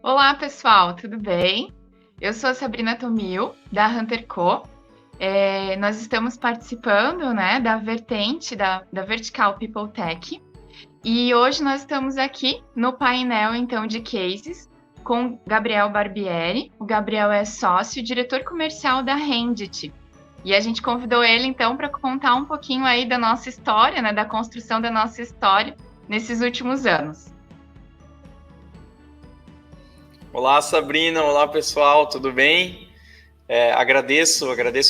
Olá, pessoal, tudo bem? Eu sou a Sabrina Tomil, da Hunter Co. Nós estamos participando, né, da vertente da Vertical People Tech. E hoje nós estamos aqui no painel, então, de cases com Gabriel Barbieri. O Gabriel é sócio e diretor comercial da Rendit. E a gente convidou ele, então, para contar um pouquinho aí da nossa história, né, da construção da nossa história nesses últimos anos. Olá, Sabrina. Olá, pessoal. Tudo bem? Agradeço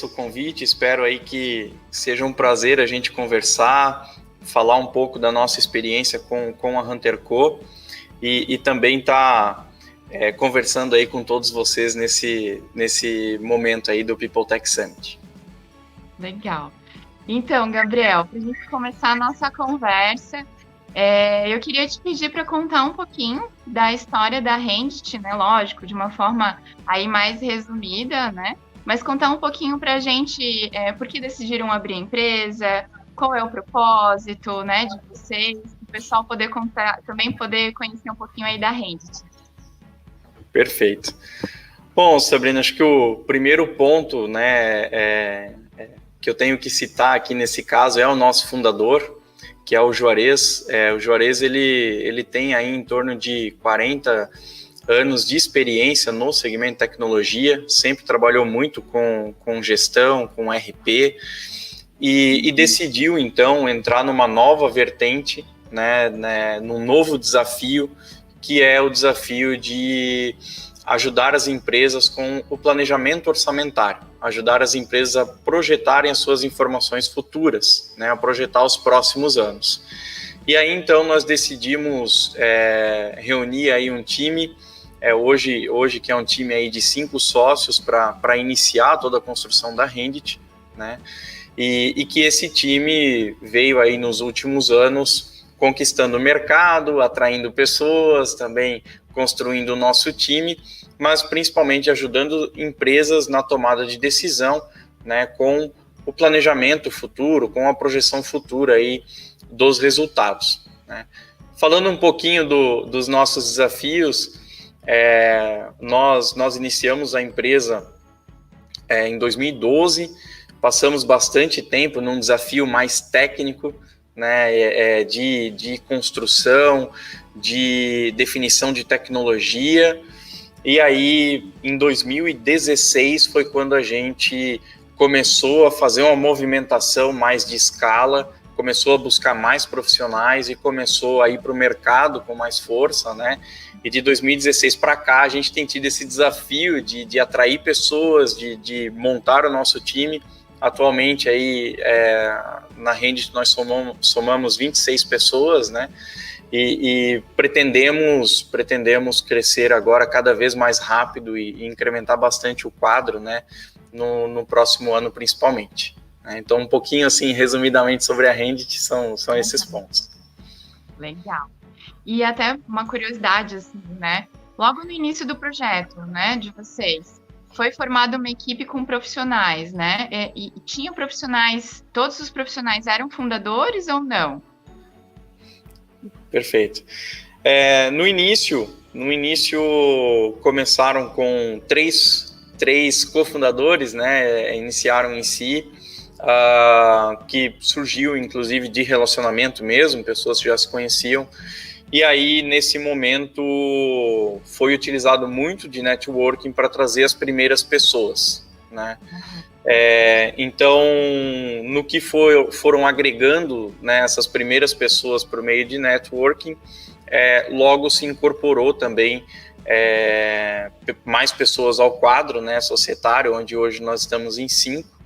o convite. Espero aí que seja um prazer a gente conversar, falar um pouco da nossa experiência com a Hunter Co. e também estar conversando aí com todos vocês nesse momento aí do People Tech Summit. Legal. Então, Gabriel, para a gente começar a nossa conversa, eu queria te pedir para contar um pouquinho da história da Rendit, né? Lógico, de uma forma aí mais resumida, né? Mas contar um pouquinho para a gente por que decidiram abrir a empresa, qual é o propósito, né, de vocês, para o pessoal poder contar, também poder conhecer um pouquinho aí da Rendit. Perfeito. Bom, Sabrina, acho que o primeiro ponto, né, que eu tenho que citar aqui nesse caso é o nosso fundador, que é o Juarez. O Juarez ele tem aí em torno de 40 anos de experiência no segmento de tecnologia, sempre trabalhou muito com gestão, com RP, e decidiu então entrar numa nova vertente, né, num novo desafio, que é o desafio de ajudar as empresas com o planejamento orçamentário, ajudar as empresas a projetarem as suas informações futuras, né, a projetar os próximos anos. E aí, então, nós decidimos reunir aí um time, hoje que é um time aí de 5 sócios para iniciar toda a construção da Rendit, né, e que esse time veio aí nos últimos anos conquistando o mercado, atraindo pessoas, também construindo o nosso time, mas principalmente ajudando empresas na tomada de decisão, né, com o planejamento futuro, com a projeção futura aí dos resultados, né. Falando um pouquinho dos nossos desafios, nós iniciamos a empresa em 2012, passamos bastante tempo num desafio mais técnico, né, de construção, de definição de tecnologia. E aí, em 2016, foi quando a gente começou a fazer uma movimentação mais de escala, começou a buscar mais profissionais e começou a ir para o mercado com mais força, né? E de 2016 para cá, a gente tem tido esse desafio de atrair pessoas, de montar o nosso time. Atualmente, aí, na Rendit, nós somamos 26 pessoas, né? E pretendemos crescer agora cada vez mais rápido e incrementar bastante o quadro, né, no próximo ano, principalmente. Então, um pouquinho, assim, resumidamente sobre a Rendit, são esses pontos. Legal. E até uma curiosidade, assim, né? Logo no início do projeto, né, de vocês, foi formada uma equipe com profissionais, né? E tinha profissionais, todos os profissionais eram fundadores ou não? Perfeito. No início começaram com três cofundadores, né? Iniciaram em si, que surgiu inclusive de relacionamento mesmo, pessoas que já se conheciam. E aí, nesse momento, foi utilizado muito de networking para trazer as primeiras pessoas, né? Então, no que foram agregando, né, essas primeiras pessoas por meio de networking, logo se incorporou também mais pessoas ao quadro, né, societário, onde hoje nós estamos em 5.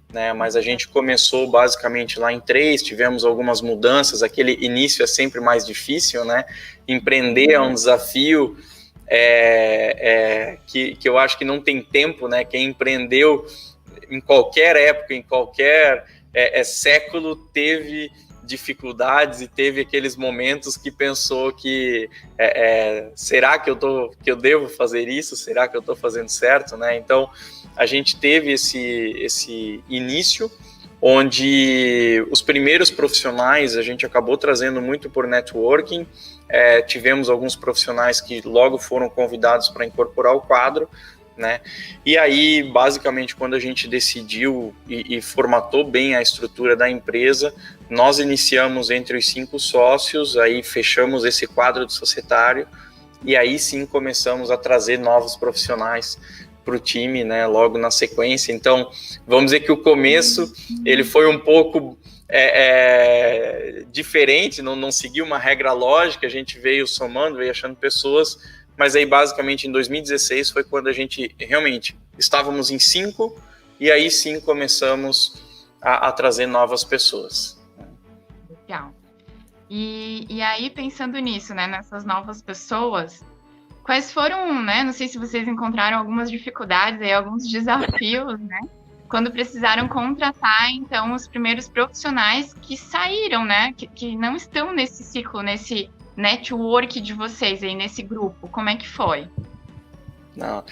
Né, mas a gente começou basicamente lá em 3, tivemos algumas mudanças, aquele início é sempre mais difícil, né, empreender é um desafio que eu acho que não tem tempo, né, quem empreendeu em qualquer época, em qualquer século, teve dificuldades e teve aqueles momentos que pensou que será que eu devo fazer isso? Será que eu estou fazendo certo? Né? Então, a gente teve esse início onde os primeiros profissionais a gente acabou trazendo muito por networking. Tivemos alguns profissionais que logo foram convidados para incorporar o quadro, né? E aí, basicamente, quando a gente decidiu e formatou bem a estrutura da empresa, nós iniciamos entre os 5 sócios, aí fechamos esse quadro de societário, e aí sim começamos a trazer novos profissionais para o time, né, logo na sequência. Então, vamos dizer que o começo ele foi um pouco diferente, não seguiu uma regra lógica, a gente veio somando, veio achando pessoas, mas aí basicamente em 2016 foi quando a gente realmente estávamos em 5, e aí sim começamos a trazer novas pessoas. Legal. E aí, pensando nisso, né, nessas novas pessoas, quais foram, né, não sei se vocês encontraram algumas dificuldades aí, alguns desafios, né, quando precisaram contratar, então, os primeiros profissionais que saíram, né, que não estão nesse ciclo, nesse network de vocês aí, nesse grupo, como é que foi? Não,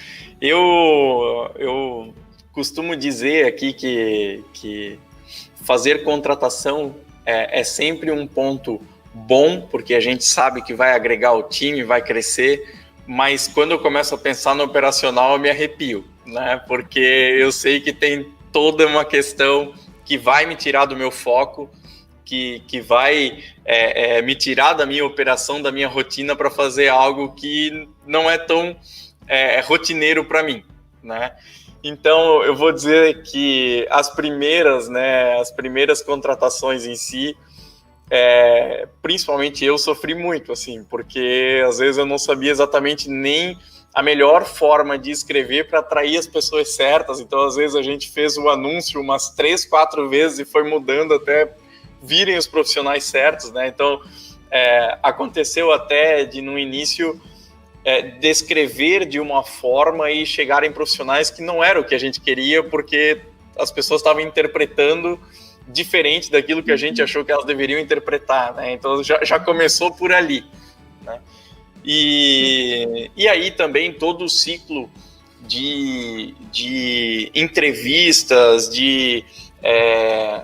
eu costumo dizer aqui que fazer contratação é sempre um ponto bom, porque a gente sabe que vai agregar o time, vai crescer, mas quando eu começo a pensar no operacional, eu me arrepio, né? Porque eu sei que tem toda uma questão que vai me tirar do meu foco, que vai me tirar da minha operação, da minha rotina, para fazer algo que não é tão rotineiro para mim, né? Então, eu vou dizer que as primeiras contratações em si, principalmente eu sofri muito, assim, porque às vezes eu não sabia exatamente nem a melhor forma de escrever para atrair as pessoas certas. Então, às vezes a gente fez o anúncio umas 3, 4 vezes e foi mudando até virem os profissionais certos, né? Então, aconteceu até de no início descrever de uma forma e chegarem profissionais que não era o que a gente queria, porque as pessoas estavam interpretando diferente daquilo que a gente achou que elas deveriam interpretar, né? Então já começou por ali, né? E aí também todo o ciclo de entrevistas, de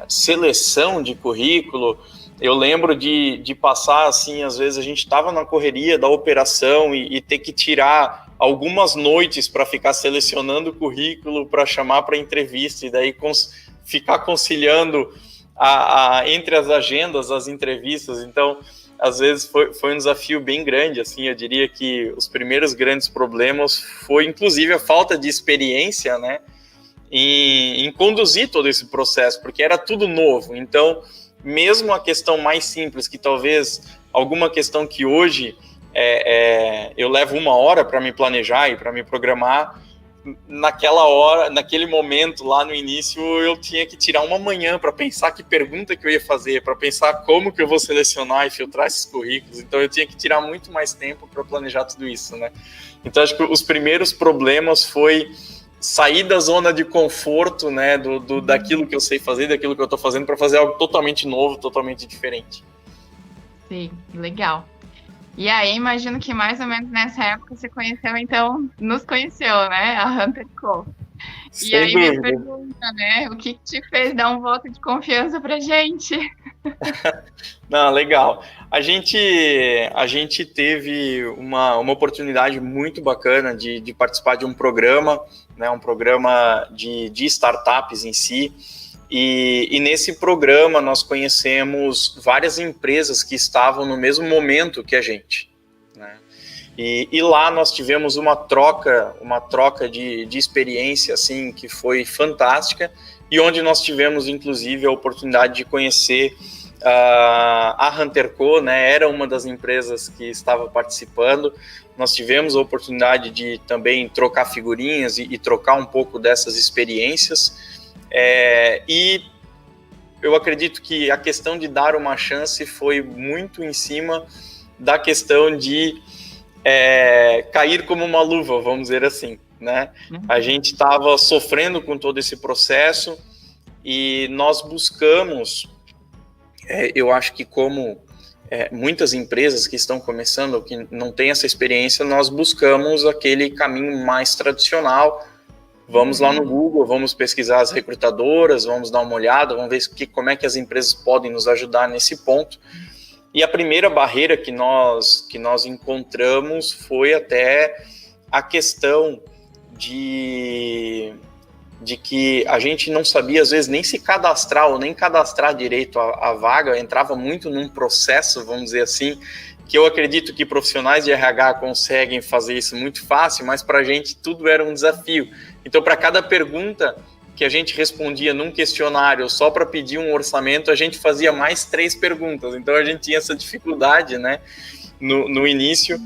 seleção de currículo. Eu lembro de passar, assim, às vezes a gente estava na correria da operação e ter que tirar algumas noites para ficar selecionando o currículo para chamar para entrevista, e daí ficar conciliando entre as agendas, as entrevistas. Então, às vezes foi um desafio bem grande, assim. Eu diria que os primeiros grandes problemas foi, inclusive, a falta de experiência, né, em conduzir todo esse processo, porque era tudo novo. Então, mesmo a questão mais simples, que talvez alguma questão que hoje eu levo 1 hora para me planejar e para me programar, naquela hora, naquele momento lá no início, eu tinha que tirar uma manhã para pensar que pergunta que eu ia fazer, para pensar como que eu vou selecionar e filtrar esses currículos. Então eu tinha que tirar muito mais tempo para planejar tudo isso, né? Então acho que os primeiros problemas foi sair da zona de conforto, né, daquilo que eu sei fazer, daquilo que eu estou fazendo, para fazer algo totalmente novo, totalmente diferente. Sim, legal. E aí, imagino que mais ou menos nessa época você conheceu, então, nos conheceu, né, a Hunter Co. E aí minha pergunta, né, o que te fez dar um voto de confiança pra gente? Não, legal. A gente teve uma oportunidade muito bacana de participar de um programa, né, um programa de startups em si, e nesse programa nós conhecemos várias empresas que estavam no mesmo momento que a gente, né? E lá nós tivemos uma troca de experiência, assim, que foi fantástica, e onde nós tivemos, inclusive, a oportunidade de conhecer a Hunter Co, né? Era uma das empresas que estava participando. Nós tivemos a oportunidade de também trocar figurinhas e trocar um pouco dessas experiências. E eu acredito que a questão de dar uma chance foi muito em cima da questão de cair como uma luva, vamos dizer assim, né? A gente estava sofrendo com todo esse processo e nós buscamos, eu acho que como muitas empresas que estão começando, que não têm essa experiência, nós buscamos aquele caminho mais tradicional. vamos lá no Google, vamos pesquisar as recrutadoras, vamos dar uma olhada, vamos ver como é que as empresas podem nos ajudar nesse ponto. E a primeira barreira que nós encontramos foi até a questão de que a gente não sabia, às vezes, nem se cadastrar ou nem cadastrar direito a vaga, entrava muito num processo, vamos dizer assim, que eu acredito que profissionais de RH conseguem fazer isso muito fácil, mas para a gente tudo era um desafio. Então, para cada pergunta que a gente respondia num questionário só para pedir um orçamento, a gente fazia mais 3 perguntas. Então, a gente tinha essa dificuldade, né, no início.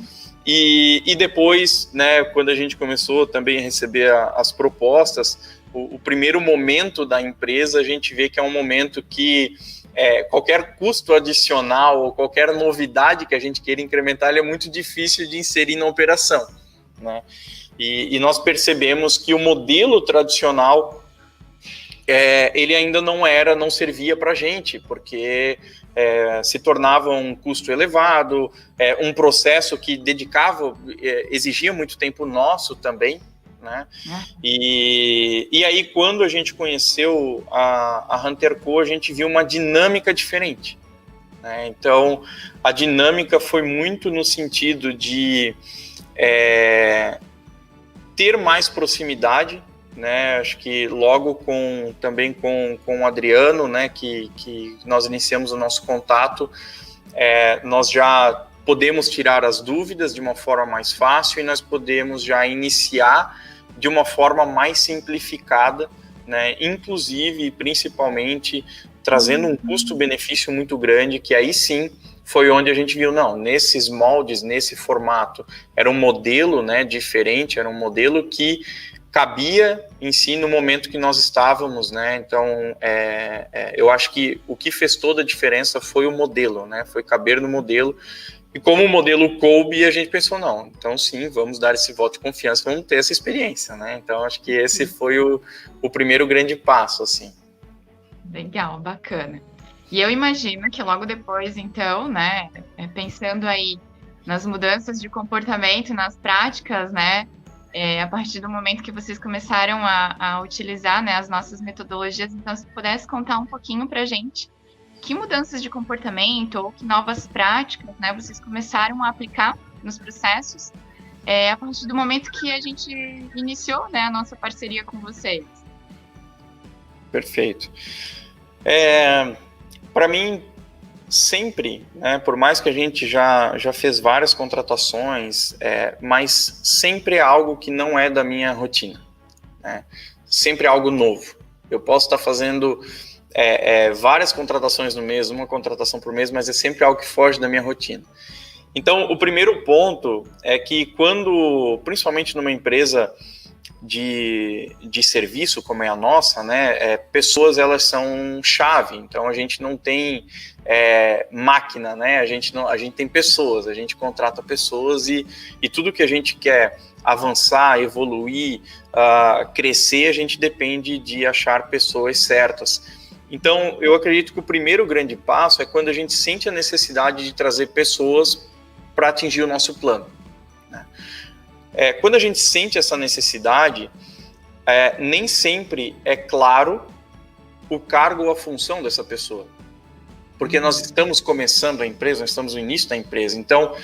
E depois, né, quando a gente começou também a receber as propostas, o primeiro momento da empresa, a gente vê que é um momento que qualquer custo adicional ou qualquer novidade que a gente queira incrementar, ele é muito difícil de inserir na operação, né? E nós percebemos que o modelo tradicional, ele ainda não servia para a gente, porque se tornava um custo elevado, um processo que exigia muito tempo nosso também, né? E aí, quando a gente conheceu a Hunter Co, a gente viu uma dinâmica diferente, né? Então, a dinâmica foi muito no sentido de ter mais proximidade, né? Acho que logo também com o Adriano, né, que nós iniciamos o nosso contato, nós já podemos tirar as dúvidas de uma forma mais fácil e nós podemos já iniciar de uma forma mais simplificada, né? Inclusive, principalmente, trazendo um custo-benefício muito grande, que aí sim foi onde a gente viu, não, nesses moldes, nesse formato, era um modelo, né, diferente, era um modelo que cabia em si no momento que nós estávamos, né? Então, eu acho que o que fez toda a diferença foi o modelo, né? Foi caber no modelo. E como o modelo coube, a gente pensou, não, então sim, vamos dar esse voto de confiança, vamos ter essa experiência, né? Então, acho que esse foi o primeiro grande passo, assim. Legal, bacana. E eu imagino que logo depois, então, né, pensando aí nas mudanças de comportamento, nas práticas, né, a partir do momento que vocês começaram a utilizar, né, as nossas metodologias, então, se pudesse contar um pouquinho para a gente que mudanças de comportamento ou que novas práticas, né, vocês começaram a aplicar nos processos a partir do momento que a gente iniciou, né, a nossa parceria com vocês. Perfeito. Para mim, sempre, né, por mais que a gente já fez várias contratações, mas sempre é algo que não é da minha rotina, né? Sempre é algo novo. Eu posso estar fazendo várias contratações no mês, uma contratação por mês, mas é sempre algo que foge da minha rotina. Então, o primeiro ponto é que principalmente numa empresa de serviço como é a nossa, né, pessoas, elas são chave. Então, a gente não tem máquina, né, a gente tem pessoas, a gente contrata pessoas e tudo que a gente quer avançar, evoluir, crescer, a gente depende de achar pessoas certas. Então, eu acredito que o primeiro grande passo é quando a gente sente a necessidade de trazer pessoas para atingir o nosso plano, né? Quando a gente sente essa necessidade, nem sempre é claro o cargo ou a função dessa pessoa, porque nós estamos começando a empresa, nós estamos no início da empresa, então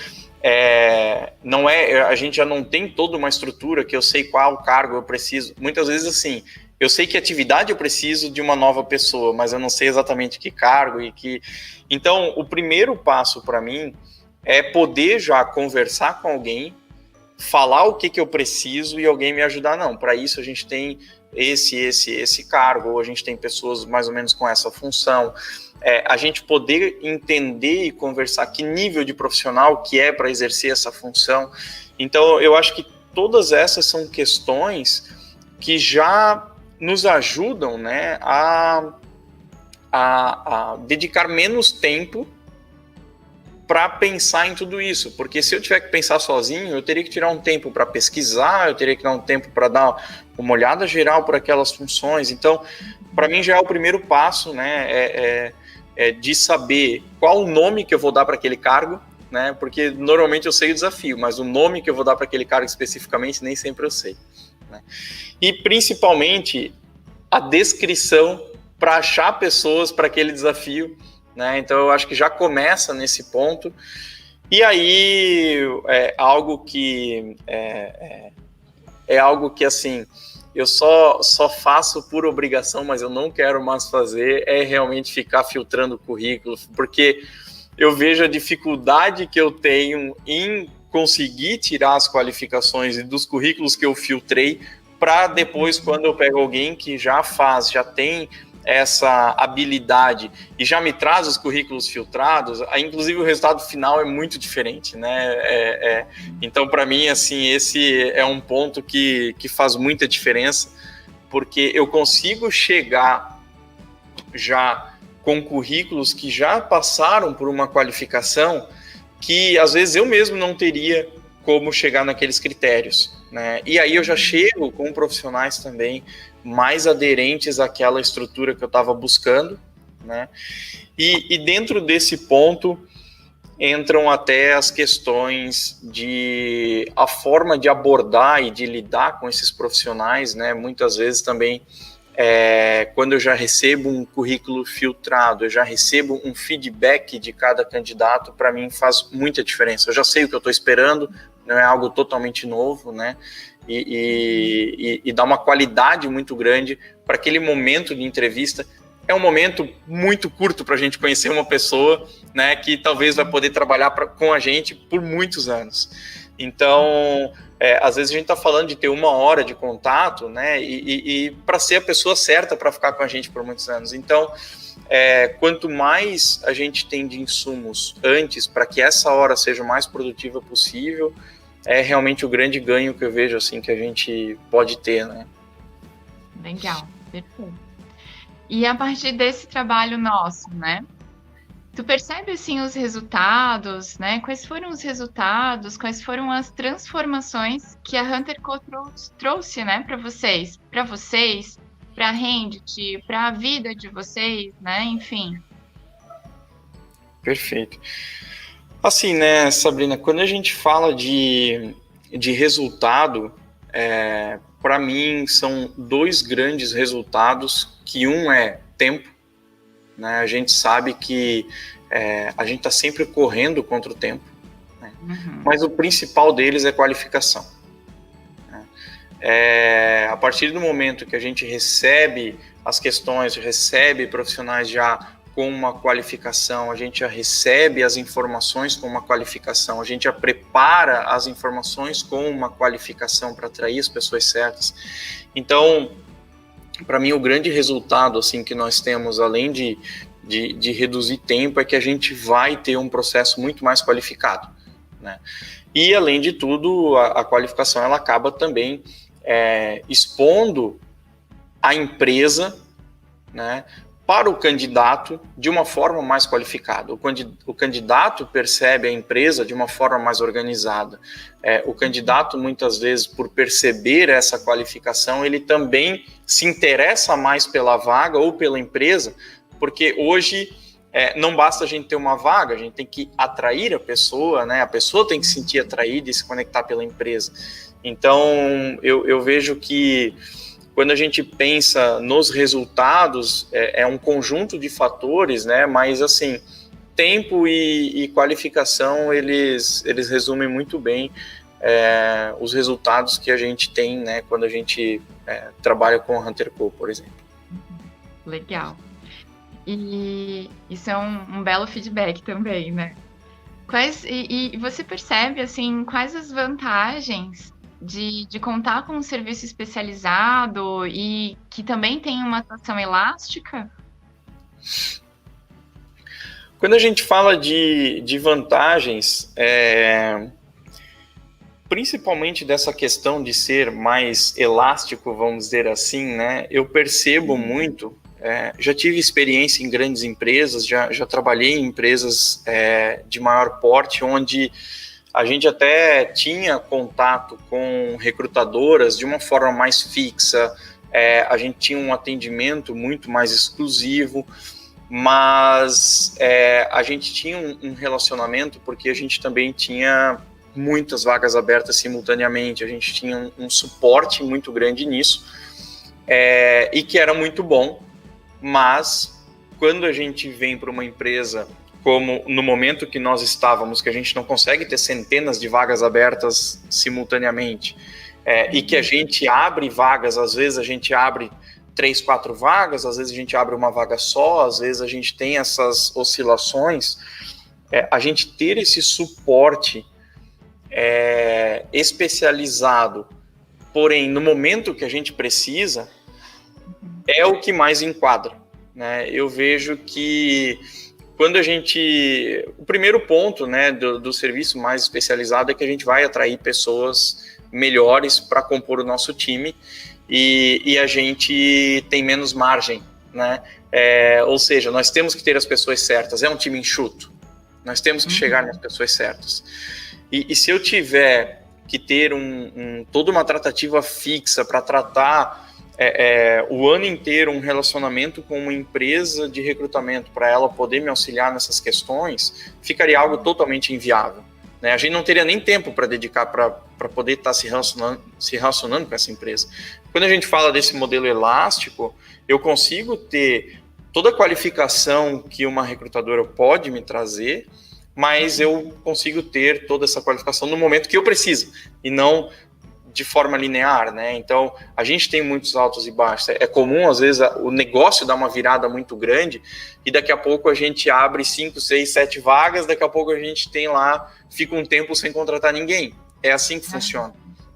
a gente já não tem toda uma estrutura que eu sei qual cargo eu preciso. Muitas vezes, assim, eu sei que atividade eu preciso de uma nova pessoa, mas eu não sei exatamente que cargo Então, o primeiro passo para mim é poder já conversar com alguém, falar o que eu preciso e alguém me ajudar. Não, para isso a gente tem esse cargo, ou a gente tem pessoas mais ou menos com essa função. A gente poder entender e conversar que nível de profissional que é para exercer essa função. Então, eu acho que todas essas são questões que já nos ajudam, né, a dedicar menos tempo para pensar em tudo isso, porque se eu tiver que pensar sozinho, eu teria que tirar um tempo para pesquisar, eu teria que dar um tempo para dar uma olhada geral por aquelas funções. Então, para mim já é o primeiro passo, né, de saber qual o nome que eu vou dar para aquele cargo, né, porque normalmente eu sei o desafio, mas o nome que eu vou dar para aquele cargo especificamente nem sempre eu sei. né? E principalmente a descrição para achar pessoas para aquele desafio, né? Então eu acho que já começa nesse ponto. E aí é algo que assim, eu só faço por obrigação, mas eu não quero mais fazer, é realmente ficar filtrando currículo, porque eu vejo a dificuldade que eu tenho em conseguir tirar as qualificações dos currículos que eu filtrei, para depois, quando eu pego alguém que já tem essa habilidade e já me traz os currículos filtrados, inclusive o resultado final é muito diferente, né? Então, para mim, assim, esse é um ponto que faz muita diferença, porque eu consigo chegar já com currículos que já passaram por uma qualificação que, às vezes, eu mesmo não teria como chegar naqueles critérios, né? E aí eu já chego com profissionais também mais aderentes àquela estrutura que eu estava buscando, né? E dentro desse ponto entram até as questões de a forma de abordar e de lidar com esses profissionais, né? Muitas vezes também quando eu já recebo um currículo filtrado, eu já recebo um feedback de cada candidato, para mim faz muita diferença. Eu já sei o que eu estou esperando, não é algo totalmente novo, né? E dá uma qualidade muito grande para aquele momento de entrevista. É um momento muito curto para a gente conhecer uma pessoa, né, que talvez vai poder trabalhar com a gente por muitos anos. Então, às vezes a gente está falando de ter 1 hora de contato, né, e para ser a pessoa certa para ficar com a gente por muitos anos. Então, quanto mais a gente tem de insumos antes para que essa hora seja o mais produtiva possível, é realmente o grande ganho que eu vejo, assim, que a gente pode ter, né? Legal, perfeito. E a partir desse trabalho nosso, né? Tu percebe, assim, os resultados, né? Quais foram os resultados, quais foram as transformações que a Hunter Co trouxe, né, para vocês, para a Rendit, para a vida de vocês, né? Enfim. Perfeito. Assim, né, Sabrina, quando a gente fala de resultado, para mim são 2 grandes resultados, que um é tempo, né? A gente sabe que a gente está sempre correndo contra o tempo, né? Uhum. Mas o principal deles é qualificação, né? A partir do momento que a gente recebe as questões, recebe profissionais já com uma qualificação, a gente já recebe as informações com uma qualificação, a gente já prepara as informações com uma qualificação para atrair as pessoas certas. Então, para mim, o grande resultado, assim, que nós temos, além de reduzir tempo, é que a gente vai ter um processo muito mais qualificado, né? E, além de tudo, a qualificação ela acaba também expondo a empresa, né, para o candidato de uma forma mais qualificada. O candidato percebe a empresa de uma forma mais organizada. O candidato, muitas vezes, por perceber essa qualificação, ele também se interessa mais pela vaga ou pela empresa, porque hoje não basta a gente ter uma vaga, a gente tem que atrair a pessoa, né? A pessoa tem que se sentir atraída e se conectar pela empresa. Então, eu vejo que quando a gente pensa nos resultados, é um conjunto de fatores, né? Mas, assim, tempo e qualificação, eles resumem muito bem os resultados que a gente tem, né? Quando a gente trabalha com a Hunter Co, por exemplo. Legal. E isso é um belo feedback também, né? E você percebe, assim, quais as vantagens de contar com um serviço especializado e que também tem uma atuação elástica? Quando a gente fala de vantagens, principalmente dessa questão de ser mais elástico, vamos dizer assim, né? Eu percebo muito, já tive experiência em grandes empresas, já trabalhei em empresas de maior porte, onde a gente até tinha contato com recrutadoras de uma forma mais fixa, a gente tinha um atendimento muito mais exclusivo, mas a gente tinha um relacionamento porque a gente também tinha muitas vagas abertas simultaneamente, a gente tinha um suporte muito grande nisso, e que era muito bom, mas quando a gente vem para uma empresa como no momento que nós estávamos, que a gente não consegue ter centenas de vagas abertas simultaneamente, e que a gente abre vagas, às vezes a gente abre 3, 4 vagas, às vezes a gente abre uma vaga só, às vezes a gente tem essas oscilações, a gente ter esse suporte especializado, porém, no momento que a gente precisa, é o que mais enquadra, né? Eu vejo que quando a gente... O primeiro ponto, né, do serviço mais especializado é que a gente vai atrair pessoas melhores para compor o nosso time e a gente tem menos margem, né? Ou seja, nós temos que ter as pessoas certas, é um time enxuto, nós temos que chegar nas pessoas certas. E se eu tiver que ter toda uma tratativa fixa para tratar o ano inteiro um relacionamento com uma empresa de recrutamento para ela poder me auxiliar nessas questões, ficaria algo totalmente inviável, né? A gente não teria nem tempo para dedicar para poder estar se relacionando com essa empresa. Quando a gente fala desse modelo elástico, eu consigo ter toda a qualificação que uma recrutadora pode me trazer, mas eu consigo ter toda essa qualificação no momento que eu preciso, e não de forma linear, né? Então, a gente tem muitos altos e baixos. É comum, às vezes, o negócio dar uma virada muito grande e daqui a pouco a gente abre 5, 6, 7 vagas, daqui a pouco a gente tem lá, fica um tempo sem contratar ninguém. É assim que funciona,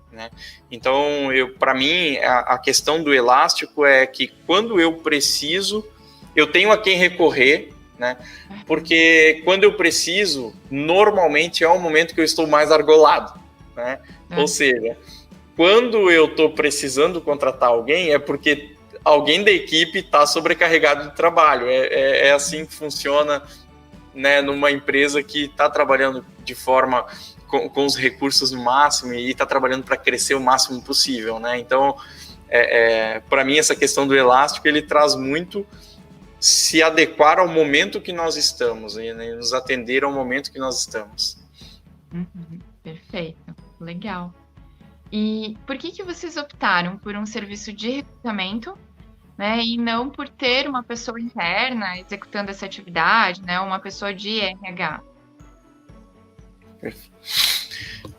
né? Então, para mim, a questão do elástico é que quando eu preciso, eu tenho a quem recorrer, né? Porque quando eu preciso, normalmente é o momento que eu estou mais argolado, né? Ou seja, quando eu estou precisando contratar alguém, é porque alguém da equipe está sobrecarregado de trabalho. É assim que funciona, né, numa empresa que está trabalhando de forma com os recursos no máximo e está trabalhando para crescer o máximo possível, né? Então, para mim, essa questão do elástico, ele traz muito se adequar ao momento que nós estamos, né, nos atender ao momento que nós estamos. Perfeito, legal. E por que vocês optaram por um serviço de recrutamento, né, e não por ter uma pessoa interna executando essa atividade, né, uma pessoa de RH?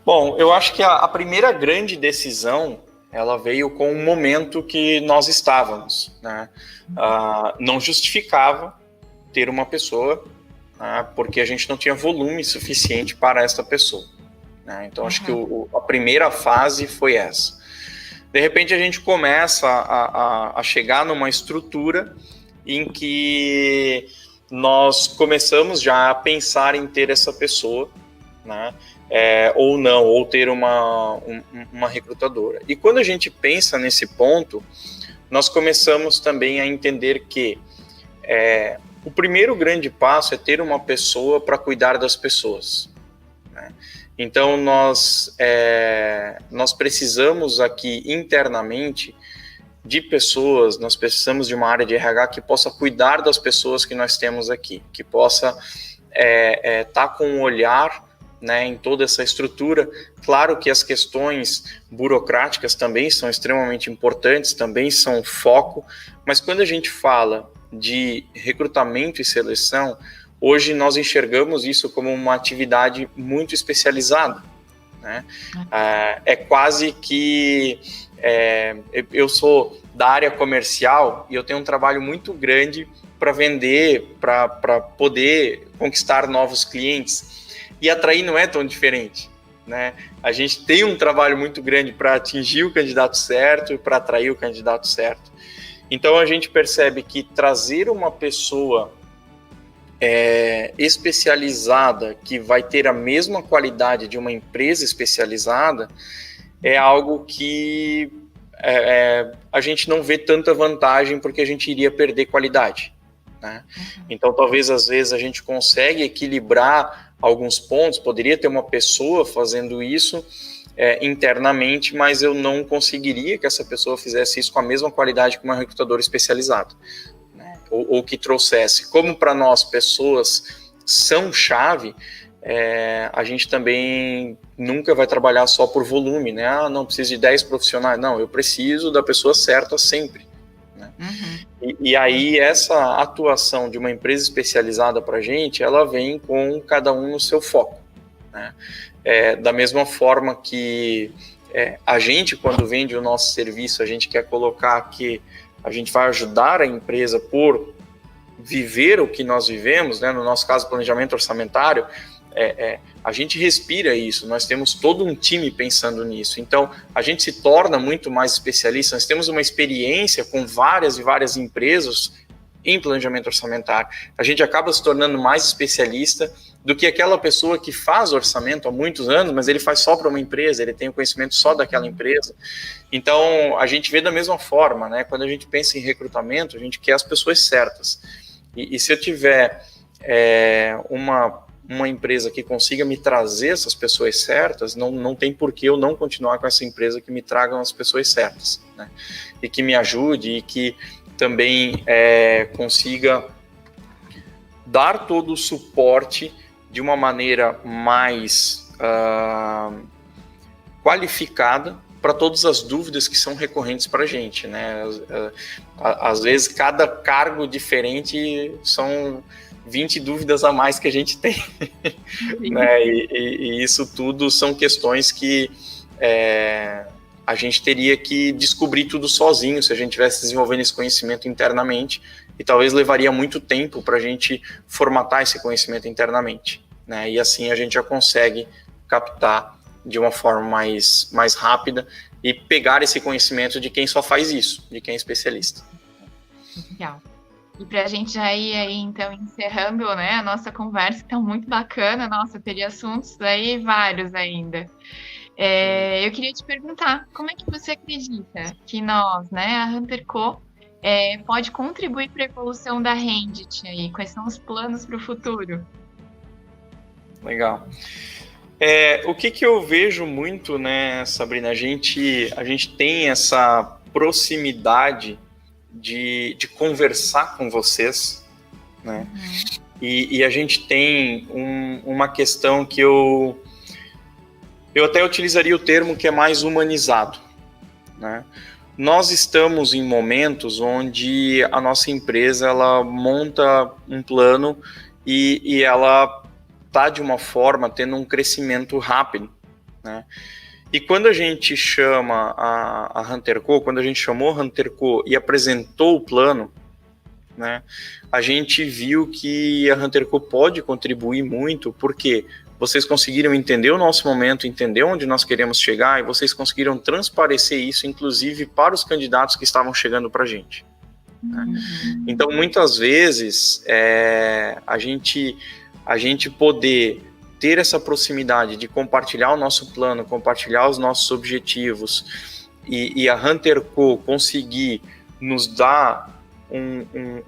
Bom, eu acho que a primeira grande decisão, ela veio com o momento que nós estávamos, né? Não justificava ter uma pessoa, né, porque a gente não tinha volume suficiente para essa pessoa, né? Então, acho que a primeira fase foi essa. De repente, a gente começa a chegar numa estrutura em que nós começamos já a pensar em ter essa pessoa, né? Ou não, ou ter uma recrutadora. E quando a gente pensa nesse ponto, nós começamos também a entender que o primeiro grande passo é ter uma pessoa para cuidar das pessoas, né? Então, nós precisamos aqui internamente de pessoas, nós precisamos de uma área de RH que possa cuidar das pessoas que nós temos aqui, que possa estar com um olhar, né, em toda essa estrutura. Claro que as questões burocráticas também são extremamente importantes, também são foco, mas quando a gente fala de recrutamento e seleção, hoje nós enxergamos isso como uma atividade muito especializada, né? É quase que eu sou da área comercial e eu tenho um trabalho muito grande para vender, para poder conquistar novos clientes. E atrair não é tão diferente, né? A gente tem um trabalho muito grande para atingir o candidato certo e para atrair o candidato certo. Então, a gente percebe que trazer uma pessoa especializada, que vai ter a mesma qualidade de uma empresa especializada, é algo que a gente não vê tanta vantagem, porque a gente iria perder qualidade, né? Então, talvez, às vezes, a gente consegue equilibrar alguns pontos, poderia ter uma pessoa fazendo isso internamente, mas eu não conseguiria que essa pessoa fizesse isso com a mesma qualidade que uma recrutadora especializada, né? Ou que trouxesse. Como para nós pessoas são chave, a gente também nunca vai trabalhar só por volume, né? Ah, não, preciso de 10 profissionais. Não, eu preciso da pessoa certa sempre, né? E aí essa atuação de uma empresa especializada para a gente, ela vem com cada um no seu foco, né? Da mesma forma que a gente, quando vende o nosso serviço, a gente quer colocar que a gente vai ajudar a empresa por viver o que nós vivemos, né? No nosso caso, planejamento orçamentário, a gente respira isso, nós temos todo um time pensando nisso, então a gente se torna muito mais especialista, nós temos uma experiência com várias e várias empresas em planejamento orçamentário, a gente acaba se tornando mais especialista do que aquela pessoa que faz orçamento há muitos anos, mas ele faz só para uma empresa, ele tem o conhecimento só daquela empresa. Então a gente vê da mesma forma, né? Quando a gente pensa em recrutamento, a gente quer as pessoas certas, e se eu tiver uma empresa que consiga me trazer essas pessoas certas, não tem por que eu não continuar com essa empresa que me tragam as pessoas certas, né? E que me ajude e que também consiga dar todo o suporte de uma maneira mais qualificada para todas as dúvidas que são recorrentes para a gente, né? Às vezes, cada cargo diferente são 20 dúvidas a mais que a gente tem, né? E isso tudo são questões que a gente teria que descobrir tudo sozinho se a gente tivesse desenvolvendo esse conhecimento internamente, e talvez levaria muito tempo para a gente formatar esse conhecimento internamente, né? E assim a gente já consegue captar de uma forma mais rápida e pegar esse conhecimento de quem só faz isso, de quem é especialista. Legal. E para a gente já ir aí, então, encerrando, né, a nossa conversa, que está muito bacana, nossa, teria assuntos aí vários ainda. Eu queria te perguntar, como é que você acredita que nós, né, a Hunter Co, pode contribuir para a evolução da Rendit aí? Quais são os planos para o futuro? Legal. O que eu vejo muito, né, Sabrina, a gente tem essa proximidade de conversar com vocês, né? E a gente tem uma questão que eu até utilizaria o termo que é mais humanizado, né? Nós estamos em momentos onde a nossa empresa ela monta um plano e ela está de uma forma tendo um crescimento rápido, né? E quando a gente chama a Hunter Co, quando a gente chamou a Hunter Co e apresentou o plano, né, a gente viu que a Hunter Co pode contribuir muito, porque vocês conseguiram entender o nosso momento, entender onde nós queremos chegar, e vocês conseguiram transparecer isso, inclusive, para os candidatos que estavam chegando para a gente, né? Então, muitas vezes, a gente poder ter essa proximidade de compartilhar o nosso plano, compartilhar os nossos objetivos, e a Hunter Co conseguir nos dar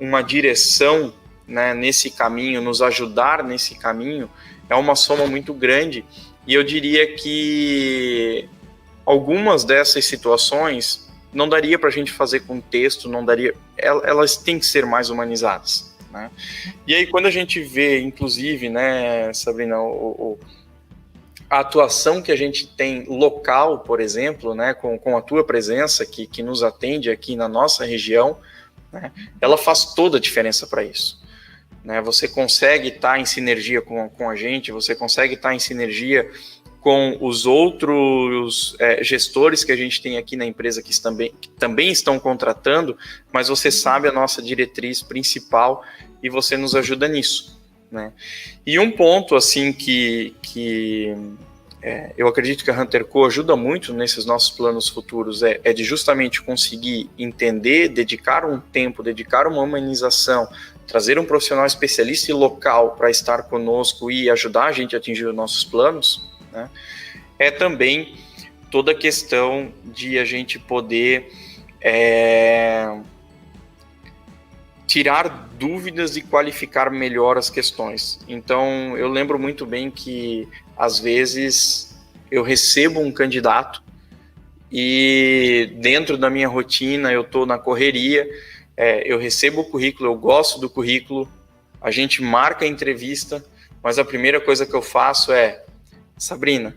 uma direção, né, nesse caminho, nos ajudar nesse caminho, é uma soma muito grande. E eu diria que algumas dessas situações não daria para a gente fazer com texto, não daria, elas têm que ser mais humanizadas, né? E aí quando a gente vê, inclusive, né, Sabrina, a atuação que a gente tem local, por exemplo, né, com a tua presença que nos atende aqui na nossa região, né, ela faz toda a diferença para isso, né? Você consegue estar em sinergia com a gente, você consegue estar em sinergia com os outros gestores que a gente tem aqui na empresa que também estão contratando, mas você sabe a nossa diretriz principal e você nos ajuda nisso, né? E um ponto assim que eu acredito que a Hunter Co ajuda muito nesses nossos planos futuros é de justamente conseguir entender, dedicar um tempo, dedicar uma humanização, trazer um profissional especialista e local para estar conosco e ajudar a gente a atingir os nossos planos, né? É também toda a questão de a gente poder tirar dúvidas e qualificar melhor as questões. Então, eu lembro muito bem que, às vezes, eu recebo um candidato e, dentro da minha rotina, eu estou na correria, eu recebo o currículo, eu gosto do currículo, a gente marca a entrevista, mas a primeira coisa que eu faço é: Sabrina,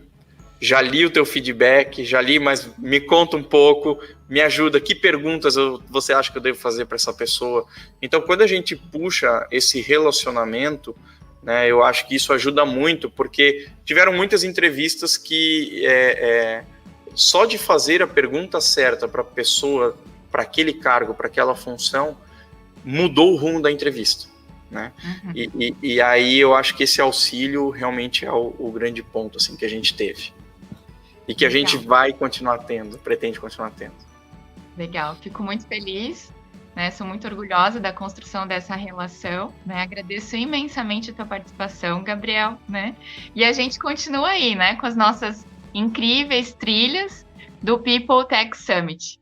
já li o teu feedback, já li, mas me conta um pouco, me ajuda, que perguntas você acha que eu devo fazer para essa pessoa? Então, quando a gente puxa esse relacionamento, né, eu acho que isso ajuda muito, porque tiveram muitas entrevistas que só de fazer a pergunta certa para a pessoa, para aquele cargo, para aquela função, mudou o rumo da entrevista. Né? Uhum. E aí eu acho que esse auxílio realmente é o grande ponto assim, que a gente teve. E que a gente Legal. vai continuar tendo, pretende continuar tendo. Legal, fico muito feliz, né? Sou muito orgulhosa da construção dessa relação, né? Agradeço imensamente a tua participação, Gabriel, né? E a gente continua aí, né? Com as nossas incríveis trilhas do People Tech Summit.